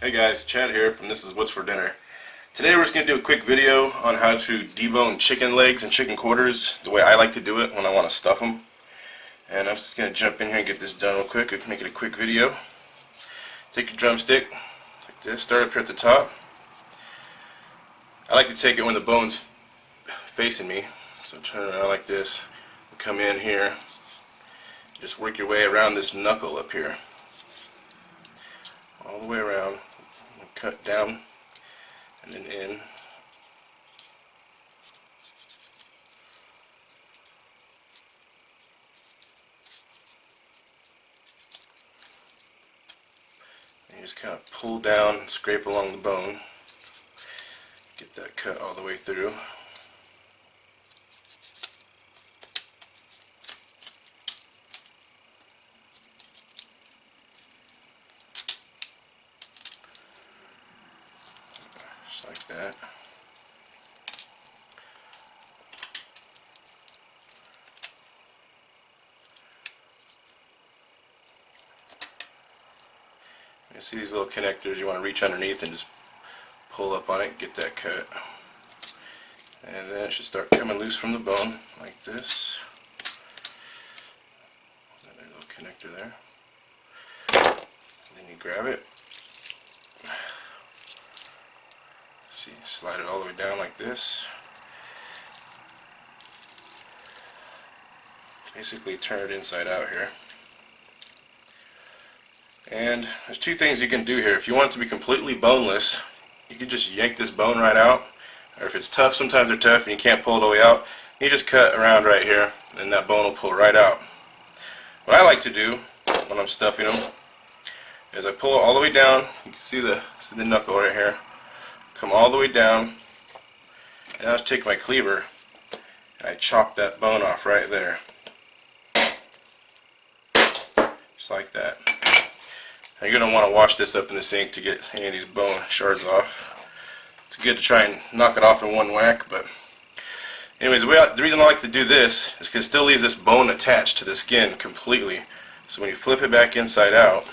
Hey guys, Chad here from This Is What's for Dinner. Today we're just going to do a quick video on how to debone chicken legs and chicken quarters the way I like to do it when I want to stuff them. And I'm just going to jump in here and get this done real quick, make it a quick video. Take your drumstick, like this, start up here at the top. I like to take it when the bone's facing me, so turn it around like this, come in here, just work your way around this knuckle up here. All the way around, cut down and then in. And you just kind of pull down and scrape along the bone. Get that cut all the way through. Just like that. You see these little connectors, you want to reach underneath and just pull up on it, get that cut. And then it should start coming loose from the bone, like this. Another little connector there. And then you grab it. See, slide it all the way down like this. Basically turn it inside out here. And there's two things you can do here. If you want it to be completely boneless, you can just yank this bone right out. Or if it's tough, sometimes they're tough and you can't pull it all the way out, you just cut around right here and that bone will pull right out. What I like to do when I'm stuffing them is I pull it all the way down. You can see the knuckle right here. Come all the way down, and I just take my cleaver and I chop that bone off right there. Just like that. Now you're going to want to wash this up in the sink to get any of these bone shards off. It's good to try and knock it off in one whack, but anyways, the reason I like to do this is because it still leaves this bone attached to the skin completely. So when you flip it back inside out,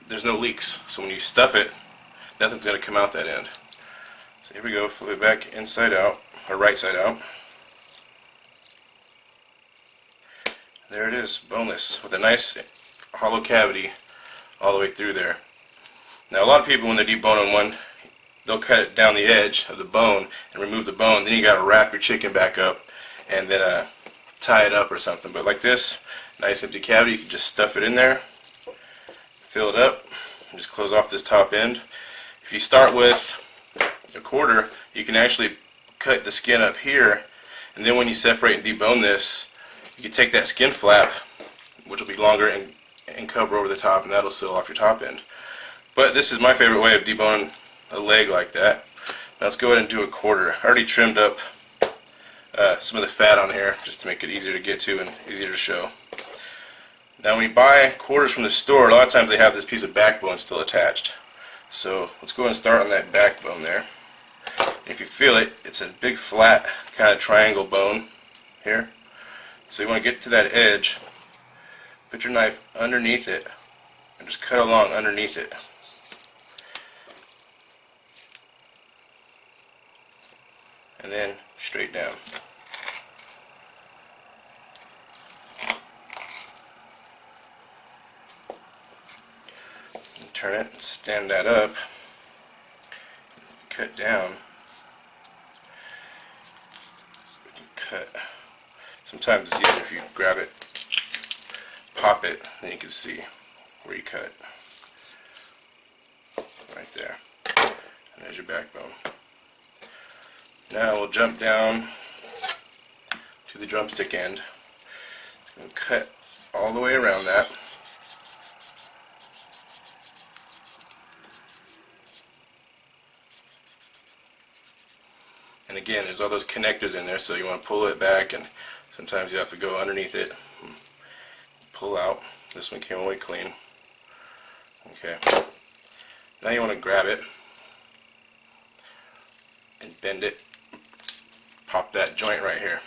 there's no leaks. So when you stuff it, nothing's going to come out that end. So here we go, flip it back inside out, or right side out. There it is, boneless, with a nice hollow cavity all the way through there. Now a lot of people, when they're deboning one, they'll cut it down the edge of the bone and remove the bone. Then you got to wrap your chicken back up and then tie it up or something. But like this, nice empty cavity, you can just stuff it in there, fill it up, and just close off this top end. If you start with a quarter, you can actually cut the skin up here, and then when you separate and debone this, you can take that skin flap, which will be longer, and cover over the top, and that'll seal off your top end. But this is my favorite way of deboning a leg like that. Now let's go ahead and do a quarter. I already trimmed up some of the fat on here just to make it easier to get to and easier to show. Now when you buy quarters from the store, a lot of times they have this piece of backbone still attached. So let's go ahead and start on that backbone there. If you feel it, it's a big flat kind of triangle bone here. So you want to get to that edge, put your knife underneath it, and just cut along underneath it. And then straight down. And turn it and stand that up. Cut down. Cut. Sometimes it's easier if you grab it, pop it, then you can see where you cut. Right there. And there's your backbone. Now we'll jump down to the drumstick end and cut all the way around that. And again, there's all those connectors in there, so you want to pull it back, and sometimes you have to go underneath it, pull out. This one came away clean. Okay. Now you want to grab it and bend it, pop that joint right here.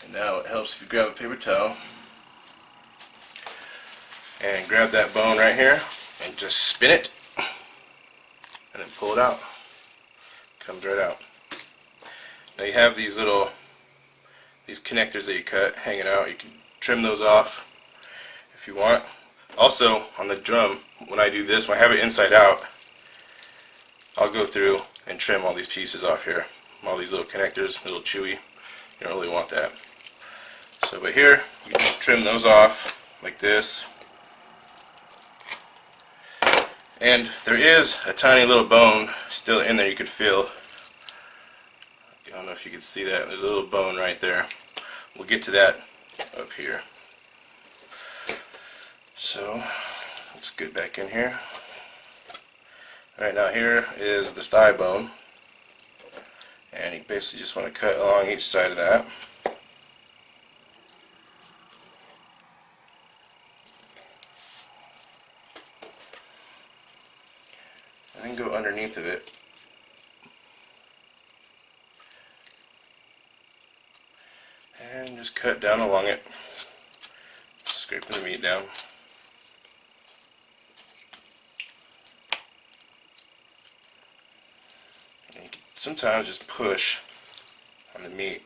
And now it helps if you grab a paper towel and grab that bone right here and just spin it and then pull it out. Comes right out. Now you have these connectors that you cut hanging out. You can trim those off if you want. Also, on the drum, when I do this, when I have it inside out, I'll go through and trim all these pieces off here. All these little connectors, a little chewy. You don't really want that. So, but here, you can trim those off like this. And there is a tiny little bone still in there you could feel. I don't know if you can see that. There's a little bone right there. We'll get to that up here. So, let's get back in here. Alright, now here is the thigh bone. And you basically just want to cut along each side of that. And then go underneath of it. And just cut down along it. Scraping the meat down. And you can sometimes just push on the meat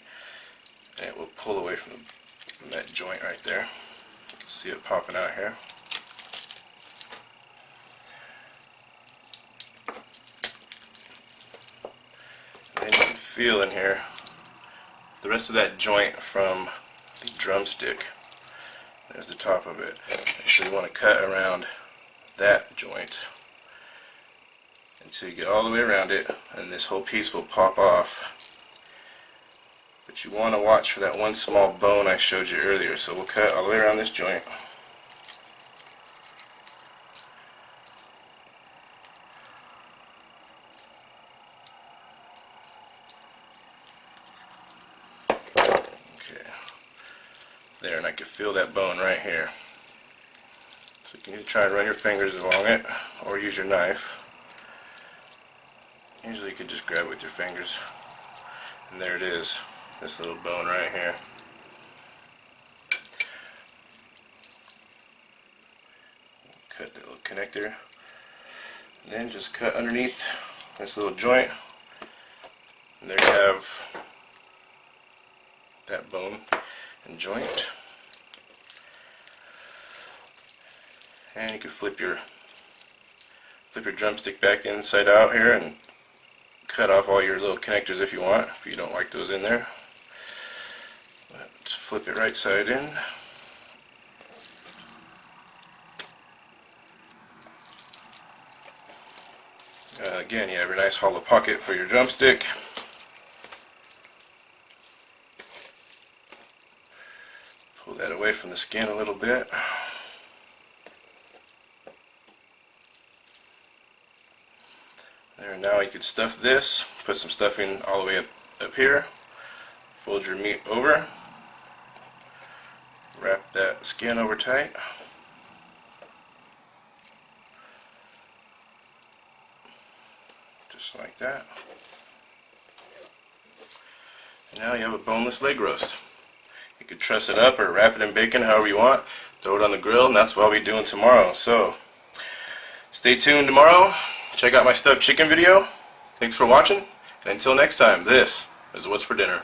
and it will pull away from that joint right there. You can see it popping out here. And then you can feel in here the rest of that joint from the drumstick. There's the top of it. So you want to cut around that joint until you get all the way around it, and this whole piece will pop off. But you want to watch for that one small bone I showed you earlier. So we'll cut all the way around this joint. There, and I can feel that bone right here. So you can either try and run your fingers along it or use your knife. Usually you could just grab it with your fingers. And there it is, this little bone right here. Cut that little connector. And then just cut underneath this little joint. And there you have that bone and joint. And you can flip your drumstick back inside out here and cut off all your little connectors if you want, if you don't like those in there. But just flip it right side in. Again, you have your nice hollow pocket for your drumstick. Pull that away from the skin a little bit. There, now you could stuff this, put some stuffing all the way up here, fold your meat over, wrap that skin over tight. Just like that. And now you have a boneless leg roast. You could truss it up or wrap it in bacon however you want, throw it on the grill, and that's what I'll be doing tomorrow. So, stay tuned tomorrow. Check out my stuffed chicken video. Thanks for watching, and until next time, this is What's for Dinner.